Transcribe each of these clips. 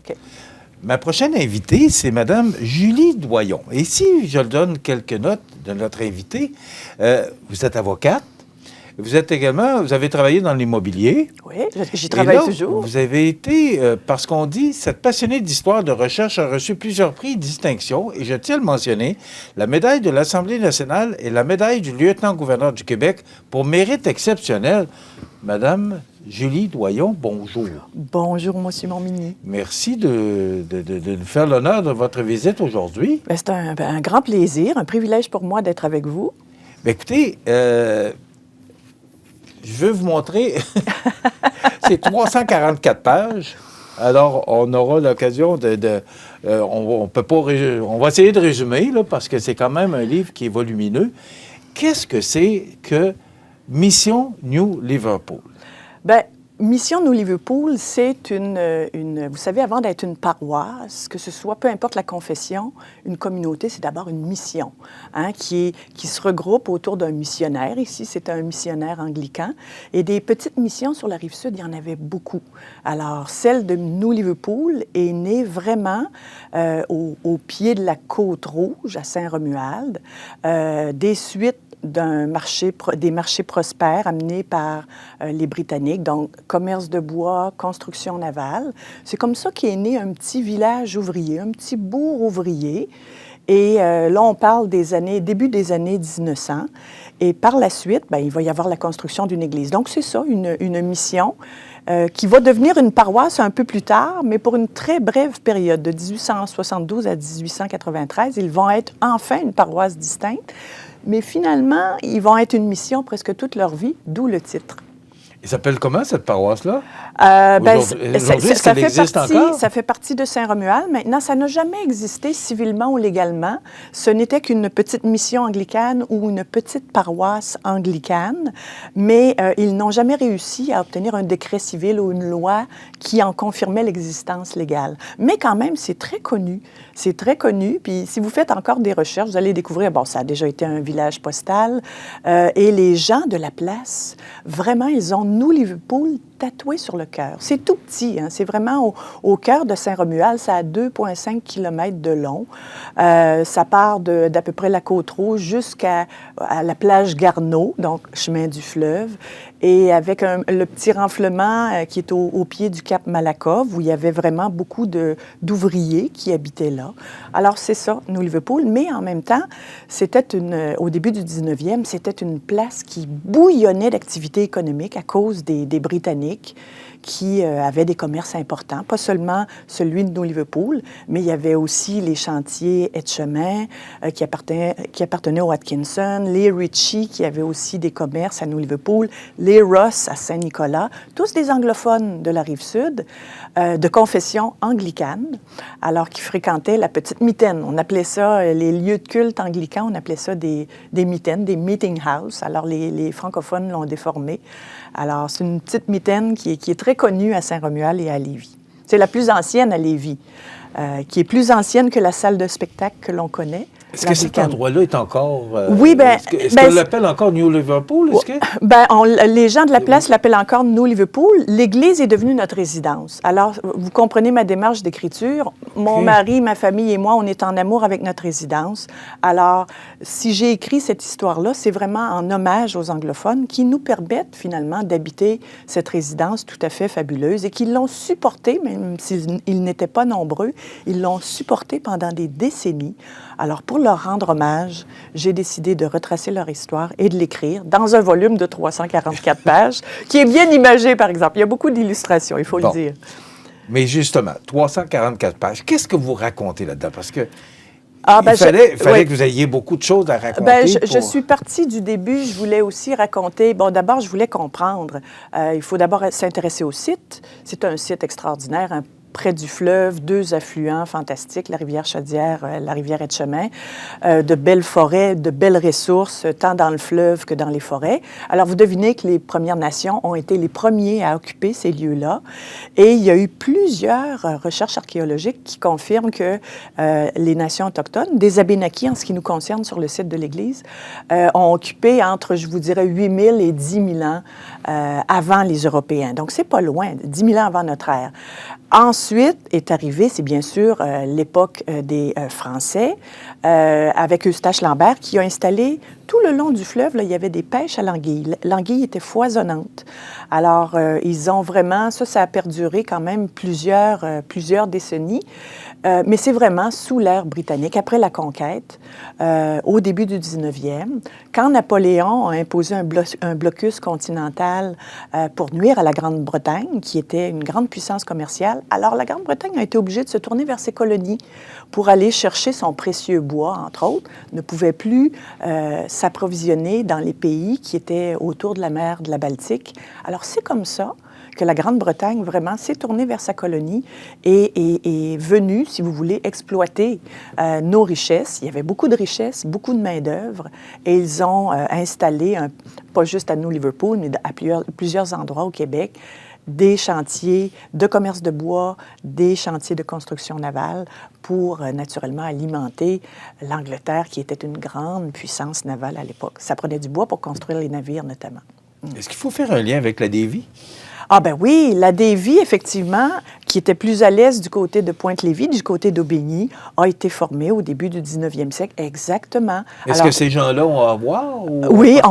OK. Ma prochaine invitée, c'est Mme Julie Doyon. Et si je donne quelques notes de notre invitée, vous êtes avocate, vous avez travaillé dans l'immobilier. Oui, j'y travaille toujours. Vous avez été, parce qu'on dit, cette passionnée d'histoire de recherche a reçu plusieurs prix et distinctions, et je tiens à le mentionner, la médaille de l'Assemblée nationale et la médaille du lieutenant-gouverneur du Québec pour mérite exceptionnel. Madame Julie Doyon, bonjour. Bonjour, Monsieur Montmigny. Merci de nous faire l'honneur de votre visite aujourd'hui. Bien, c'est un grand plaisir, un privilège pour moi d'être avec vous. Bien, écoutez, je veux vous montrer, c'est 344 pages. Alors, on aura l'occasion on peut pas, on va essayer de résumer, là, parce que c'est quand même un livre qui est volumineux. Qu'est-ce que c'est que Mission New Liverpool? Bien, Mission New Liverpool, c'est vous savez, avant d'être une paroisse, que ce soit, peu importe la confession, une communauté, c'est d'abord une mission, hein, qui se regroupe autour d'un missionnaire. Ici, c'est un missionnaire anglican. Et des petites missions sur la Rive-Sud, il y en avait beaucoup. Alors, celle de New Liverpool est née vraiment au pied de la Côte Rouge, à Saint-Romuald, des suites des marchés prospères amenés par les Britanniques, donc commerce de bois, construction navale. C'est comme ça qu'est né un petit village ouvrier, un petit bourg ouvrier. Et là, on parle début des années 1900. Et par la suite, bien, il va y avoir la construction d'une église. Donc, c'est ça, une mission qui va devenir une paroisse un peu plus tard, mais pour une très brève période, de 1872 à 1893. Ils vont être enfin une paroisse distincte. Mais finalement, ils vont être une mission presque toute leur vie, d'où le titre. Il s'appelle comment, cette paroisse-là? Aujourd'hui, ça fait partie de Saint-Romuald. Maintenant, ça n'a jamais existé civilement ou légalement. Ce n'était qu'une petite mission anglicane ou une petite paroisse anglicane, mais ils n'ont jamais réussi à obtenir un décret civil ou une loi qui en confirmait l'existence légale. Mais quand même, c'est très connu. C'est très connu. Puis si vous faites encore des recherches, vous allez découvrir, bon, ça a déjà été un village postal. Et les gens de la place, vraiment, ils ont New Liverpool tatoué sur le cœur. C'est tout petit, hein? C'est vraiment au cœur de Saint-Romuald. Ça a 2,5 km de long. Ça part d'à peu près la Côte-Rouge jusqu'à la plage Garneau, donc chemin du fleuve, et avec le petit renflement qui est au pied du cap Malakoff, où il y avait vraiment beaucoup d'ouvriers qui habitaient là. Alors, c'est ça, New Liverpool, mais en même temps, au début du 19e, c'était une place qui bouillonnait d'activité économique à cause des Britanniques qui avaient des commerces importants, pas seulement celui de New Liverpool, mais il y avait aussi les chantiers Etchemin qui appartenaient aux Atkinson, les Ritchie qui avaient aussi des commerces à New Liverpool, les Ross à Saint-Nicolas, tous des anglophones de la Rive-Sud, de confession anglicane, alors qui fréquentaient la petite mitaine. On appelait ça, les lieux de culte anglicans, on appelait ça des mitaines, des meeting house. Alors les francophones l'ont déformé. Alors, c'est une petite mitaine qui est très connue à Saint-Romuald et à Lévis. C'est la plus ancienne à Lévis, qui est plus ancienne que la salle de spectacle que l'on connaît. Est-ce que cet endroit-là est encore... oui, bien... Est-ce qu'on l'appelle encore New Liverpool? Bien, les gens de la place l'appellent encore New Liverpool. L'église est devenue notre résidence. Alors, vous comprenez ma démarche d'écriture. Mon mari, ma famille et moi, on est en amour avec notre résidence. Alors, si j'ai écrit cette histoire-là, c'est vraiment en hommage aux anglophones qui nous permettent finalement d'habiter cette résidence tout à fait fabuleuse et qui l'ont supportée, même s'ils n'étaient pas nombreux, ils l'ont supportée pendant des décennies. Alors, pour leur rendre hommage, j'ai décidé de retracer leur histoire et de l'écrire dans un volume de 344 pages, qui est bien imagé, par exemple. Il y a beaucoup d'illustrations, il faut le dire. Mais justement, 344 pages, qu'est-ce que vous racontez là-dedans? Parce que il fallait que vous ayez beaucoup de choses à raconter. Bien, je suis partie du début. Je voulais aussi raconter... Bon, d'abord, je voulais comprendre. Il faut d'abord s'intéresser au site. C'est un site extraordinaire, près du fleuve, 2 affluents fantastiques, la rivière Chaudière, la rivière Etchemin, de belles forêts, de belles ressources, tant dans le fleuve que dans les forêts. Alors, vous devinez que les Premières Nations ont été les premiers à occuper ces lieux-là. Et il y a eu plusieurs recherches archéologiques qui confirment que les nations autochtones, des Abénaquis en ce qui nous concerne sur le site de l'Église, ont occupé entre, je vous dirais, 8 000 et 10 000 ans avant les Européens. Donc, c'est pas loin, 10 000 ans avant notre ère. Ensuite est arrivé, c'est bien sûr l'époque des Français, avec Eustache Lambert, qui a installé tout le long du fleuve, là, il y avait des pêches à l'anguille. L'anguille était foisonnante. Alors, ils ont vraiment, ça a perduré quand même plusieurs décennies. Mais c'est vraiment sous l'ère britannique, après la conquête, au début du 19e, quand Napoléon a imposé un blocus continental pour nuire à la Grande-Bretagne, qui était une grande puissance commerciale. Alors, la Grande-Bretagne a été obligée de se tourner vers ses colonies pour aller chercher son précieux bois, entre autres, ne pouvait plus s'approvisionner dans les pays qui étaient autour de la mer de la Baltique. Alors, c'est comme ça que la Grande-Bretagne vraiment s'est tournée vers sa colonie et est venue, si vous voulez, exploiter nos richesses. Il y avait beaucoup de richesses, beaucoup de main-d'œuvre, et ils ont installé, pas juste à New Liverpool, mais à plusieurs endroits au Québec, des chantiers de commerce de bois, des chantiers de construction navale pour, naturellement, alimenter l'Angleterre, qui était une grande puissance navale à l'époque. Ça prenait du bois pour construire les navires, notamment. Est-ce qu'il faut faire un lien avec la Davie? Ah ben oui, la Davie, effectivement, qui était plus à l'est du côté de Pointe-Lévis, du côté d'Aubigny, a été formée au début du 19e siècle, exactement. Est-ce que ces gens-là ont à voir? Oui,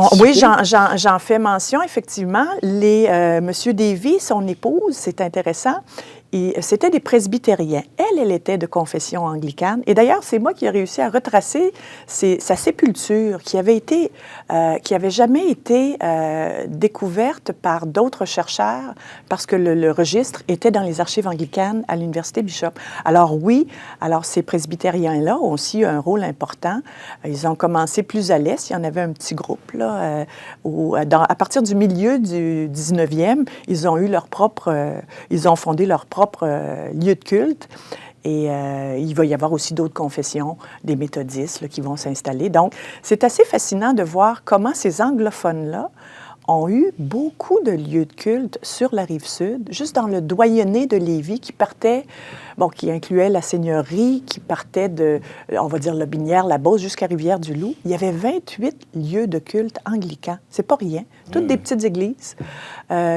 j'en fais mention, effectivement. Monsieur Davie, son épouse, c'est intéressant, c'était des presbytériens. Elle était de confession anglicane. Et d'ailleurs, c'est moi qui ai réussi à retracer sa sépulture, qui avait jamais été découverte par d'autres chercheurs, parce que le registre était dans les archives anglicanes à l'Université Bishop. Alors oui, ces presbytériens-là ont aussi eu un rôle important. Ils ont commencé plus à l'est. Il y en avait un petit groupe, là, à partir du milieu du 19e, ils ont fondé leur propre lieu de culte. Et il va y avoir aussi d'autres confessions, des méthodistes là, qui vont s'installer. Donc, c'est assez fascinant de voir comment ces anglophones-là ont eu beaucoup de lieux de culte sur la Rive-Sud, juste dans le doyenné de Lévis, qui incluait la seigneurie, qui partait de, on va dire, Lobinière, la Beauce, jusqu'à Rivière-du-Loup. Il y avait 28 lieux de culte anglicans. C'est pas rien. Toutes des petites églises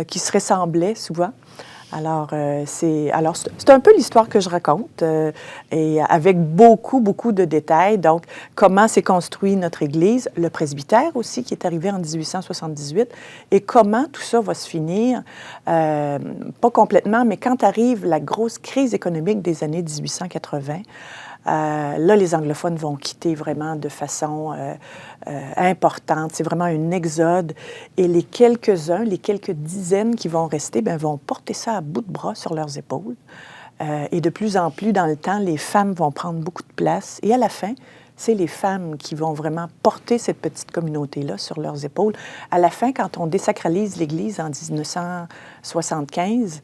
qui se ressemblaient souvent. Alors, c'est un peu l'histoire que je raconte, et avec beaucoup, beaucoup de détails. Donc, comment s'est construit notre Église, le presbytère aussi, qui est arrivé en 1878, et comment tout ça va se finir, pas complètement, mais quand arrive la grosse crise économique des années 1880, là, les anglophones vont quitter vraiment de façon importante. C'est vraiment un exode. Et les quelques dizaines qui vont rester, vont porter ça à bout de bras sur leurs épaules. Et de plus en plus, dans le temps, les femmes vont prendre beaucoup de place. Et à la fin, c'est les femmes qui vont vraiment porter cette petite communauté-là sur leurs épaules. À la fin, quand on désacralise l'Église en 1975,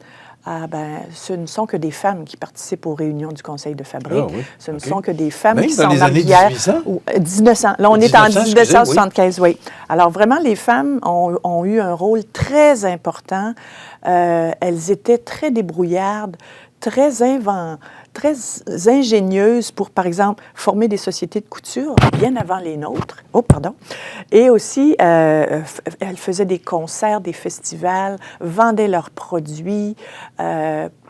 ce ne sont que des femmes qui participent aux réunions du Conseil de fabrique. Ah, oui. Ce ne sont que des femmes qui sont dans les années 1800? 1900. Là, on est en 1975, oui. Alors, vraiment, les femmes ont eu un rôle très important. Elles étaient très débrouillardes, très ingénieuses pour, par exemple, former des sociétés de couture bien avant les nôtres. Oh, pardon. Et aussi, elles faisaient des concerts, des festivals, vendaient leurs produits,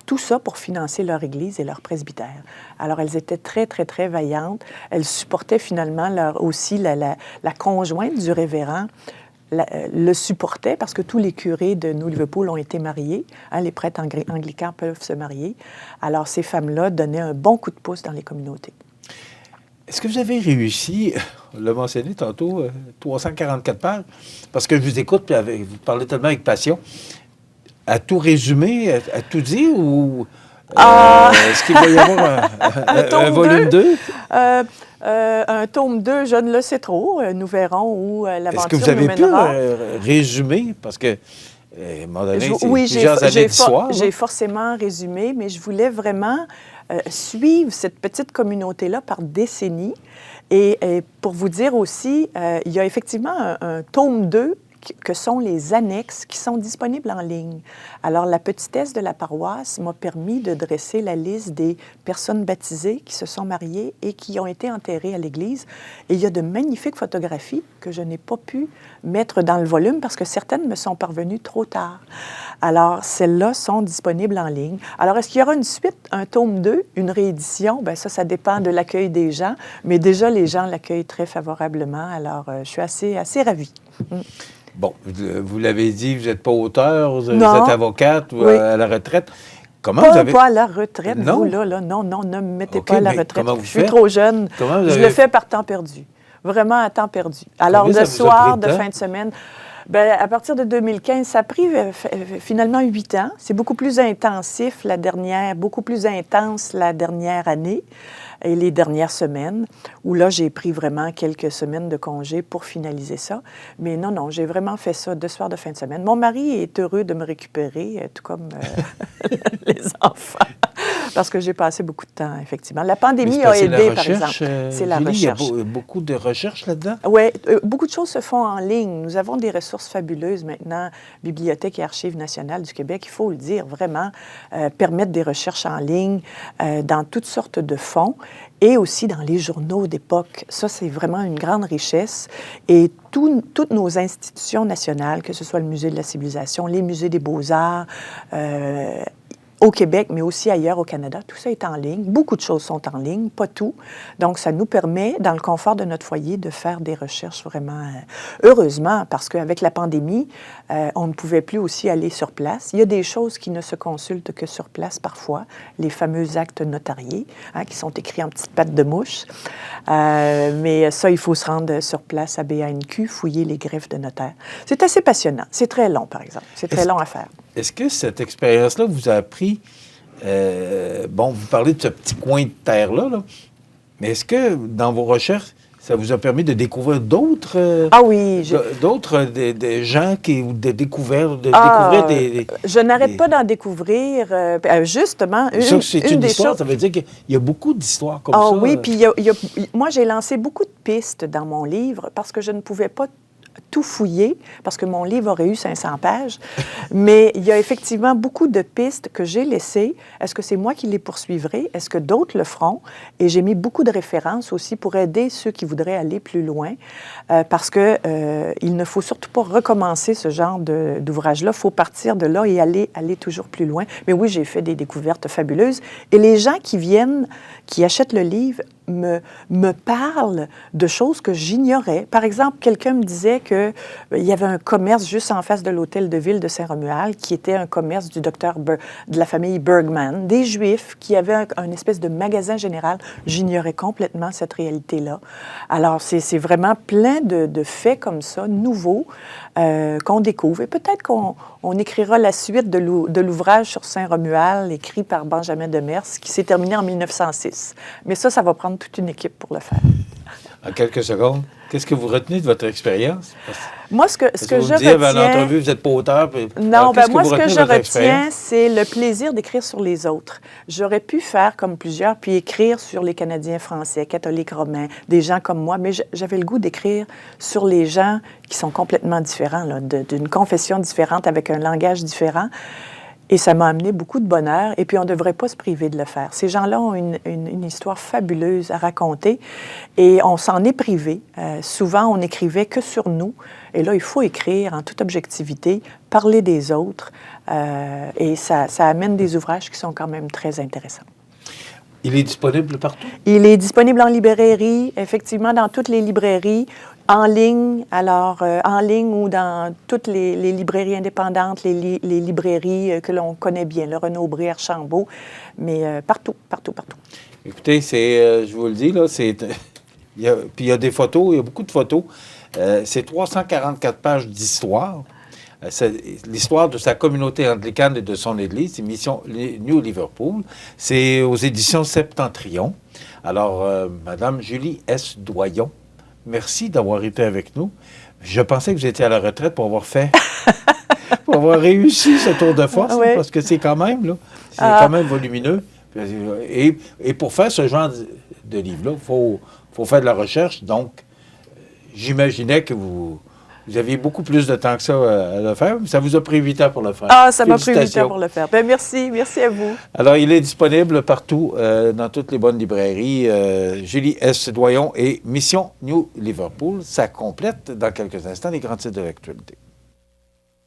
tout ça pour financer leur église et leur presbytère. Alors, elles étaient très, très, très vaillantes. Elles supportaient finalement aussi la conjointe du révérend, le supportait parce que tous les curés de New Liverpool ont été mariés. Les prêtres anglicans peuvent se marier. Alors, ces femmes-là donnaient un bon coup de pouce dans les communautés. Est-ce que vous avez réussi, on l'a mentionné tantôt, 344 pages, parce que je vous écoute, puis vous parlez tellement avec passion, à tout résumer, à tout dire, ou est-ce qu'il va y avoir un volume 2? Un tome 2, je ne le sais trop. Nous verrons où l'aventure nous mènera. Est-ce que vous avez pu résumer? Parce que, à un moment donné, c'est plusieurs années d'histoire. J'ai forcément résumé, mais je voulais vraiment suivre cette petite communauté-là par décennies. Et pour vous dire aussi, il y a effectivement un tome 2 que sont les annexes qui sont disponibles en ligne. Alors, la petitesse de la paroisse m'a permis de dresser la liste des personnes baptisées qui se sont mariées et qui ont été enterrées à l'église. Et il y a de magnifiques photographies que je n'ai pas pu mettre dans le volume parce que certaines me sont parvenues trop tard. Alors, celles-là sont disponibles en ligne. Alors, est-ce qu'il y aura une suite, un tome 2, une réédition? Bien, ça dépend de l'accueil des gens, mais déjà, les gens l'accueillent très favorablement. Alors, je suis assez ravie. Bon, vous l'avez dit, vous n'êtes pas auteur, vous êtes avocate ou à la retraite. Comment vous avez... Pas à la retraite, non. Vous, là, non, ne me mettez pas à la retraite. Comment vous Je suis trop jeune. Je le fais par temps perdu. Vraiment à temps perdu. Alors, le soir, de fin de semaine... Bien, à partir de 2015, ça a pris finalement 8 ans. C'est beaucoup plus intensif beaucoup plus intense la dernière année et les dernières semaines, où là, j'ai pris vraiment quelques semaines de congé pour finaliser ça. Mais non, j'ai vraiment fait ça de soir de fin de semaine. Mon mari est heureux de me récupérer, tout comme les enfants, parce que j'ai passé beaucoup de temps, effectivement. La pandémie a aidé, par exemple. C'est la recherche. Il y a beaucoup de recherches là-dedans? Oui, beaucoup de choses se font en ligne. Nous avons des ressources fabuleuses maintenant. Bibliothèque et Archives nationales du Québec, il faut le dire, vraiment, permettent des recherches en ligne dans toutes sortes de fonds et aussi dans les journaux d'époque. Ça, c'est vraiment une grande richesse. Et toutes nos institutions nationales, que ce soit le Musée de la civilisation, les musées des beaux-arts, au Québec, mais aussi ailleurs au Canada. Tout ça est en ligne. Beaucoup de choses sont en ligne, pas tout. Donc, ça nous permet, dans le confort de notre foyer, de faire des recherches vraiment heureusement, parce qu'avec la pandémie, on ne pouvait plus aussi aller sur place. Il y a des choses qui ne se consultent que sur place parfois, les fameux actes notariés, qui sont écrits en petites pattes de mouche. Mais ça, il faut se rendre sur place à BANQ, fouiller les greffes de notaire. C'est assez passionnant. C'est très long, par exemple. C'est très long à faire. Est-ce que cette expérience-là vous a appris... vous parlez de ce petit coin de terre-là, mais est-ce que, dans vos recherches, ça vous a permis de découvrir d'autres... D'autres des gens ou de découvrir découvrir des... Je n'arrête pas d'en découvrir. Justement, une des choses... Ça veut dire qu'il y a beaucoup d'histoires comme ça. Ah oui, puis moi, j'ai lancé beaucoup de pistes dans mon livre parce que je ne pouvais pas tout fouiller, parce que mon livre aurait eu 500 pages, mais il y a effectivement beaucoup de pistes que j'ai laissées. Est-ce que c'est moi qui les poursuivrai? Est-ce que d'autres le feront? Et j'ai mis beaucoup de références aussi pour aider ceux qui voudraient aller plus loin, parce que il ne faut surtout pas recommencer ce genre d'ouvrage-là. Il faut partir de là et aller toujours plus loin. Mais oui, j'ai fait des découvertes fabuleuses. Et les gens qui achètent le livre me parlent de choses que j'ignorais. Par exemple, quelqu'un me disait qu'il y avait un commerce juste en face de l'hôtel de ville de Saint-Romuald qui était un commerce du docteur de la famille Bergman, des Juifs qui avaient un espèce de magasin général. J'ignorais complètement cette réalité-là. Alors, c'est vraiment plein de faits comme ça, nouveaux, qu'on découvre. Et peut-être qu'on écrira la suite de l'ouvrage sur Saint-Romuald, écrit par Benjamin Demers, qui s'est terminé en 1906. Mais ça va prendre toute une équipe pour le faire. En quelques secondes, qu'est-ce que vous retenez de votre expérience? Moi, ce que je retiens... Vous dites, l'entrevue, vous n'êtes pas auteur. Non, moi, ce que je retiens, c'est le plaisir d'écrire sur les autres. J'aurais pu faire comme plusieurs, puis écrire sur les Canadiens français, catholiques romains, des gens comme moi, mais j'avais le goût d'écrire sur les gens qui sont complètement différents, d'une confession différente, avec un langage différent. Et ça m'a amené beaucoup de bonheur. Et puis, on ne devrait pas se priver de le faire. Ces gens-là ont une histoire fabuleuse à raconter et on s'en est privé. Souvent, on n'écrivait que sur nous. Et là, il faut écrire en toute objectivité, parler des autres. Et ça amène des ouvrages qui sont quand même très intéressants. Il est disponible partout? Il est disponible en librairie, effectivement, dans toutes les librairies. En ligne, en ligne ou dans toutes les librairies indépendantes, les librairies que l'on connaît bien, le Renaud-Bré, Archambault, mais partout. Écoutez, je vous le dis, là, puis il y a des photos, il y a beaucoup de photos. C'est 344 pages d'histoire. L'histoire de sa communauté anglicane et de son église, c'est Mission New Liverpool. C'est aux éditions Septentrion. Alors, Madame Julie S. Doyon, merci d'avoir été avec nous. Je pensais que vous étiez à la retraite pour avoir réussi ce tour de force, oui. Parce que c'est quand même, quand même volumineux. Et pour faire ce genre de livre-là, il faut faire de la recherche. Donc, j'imaginais que vous Vous aviez beaucoup plus de temps que ça à le faire, mais ça vous a pris 8 ans pour le faire. Ah, ça m'a pris 8 ans pour le faire. Ben, merci à vous. Alors, il est disponible partout, dans toutes les bonnes librairies. Julie S. Doyon et Mission New Liverpool. Ça complète dans quelques instants les grands titres de l'actualité.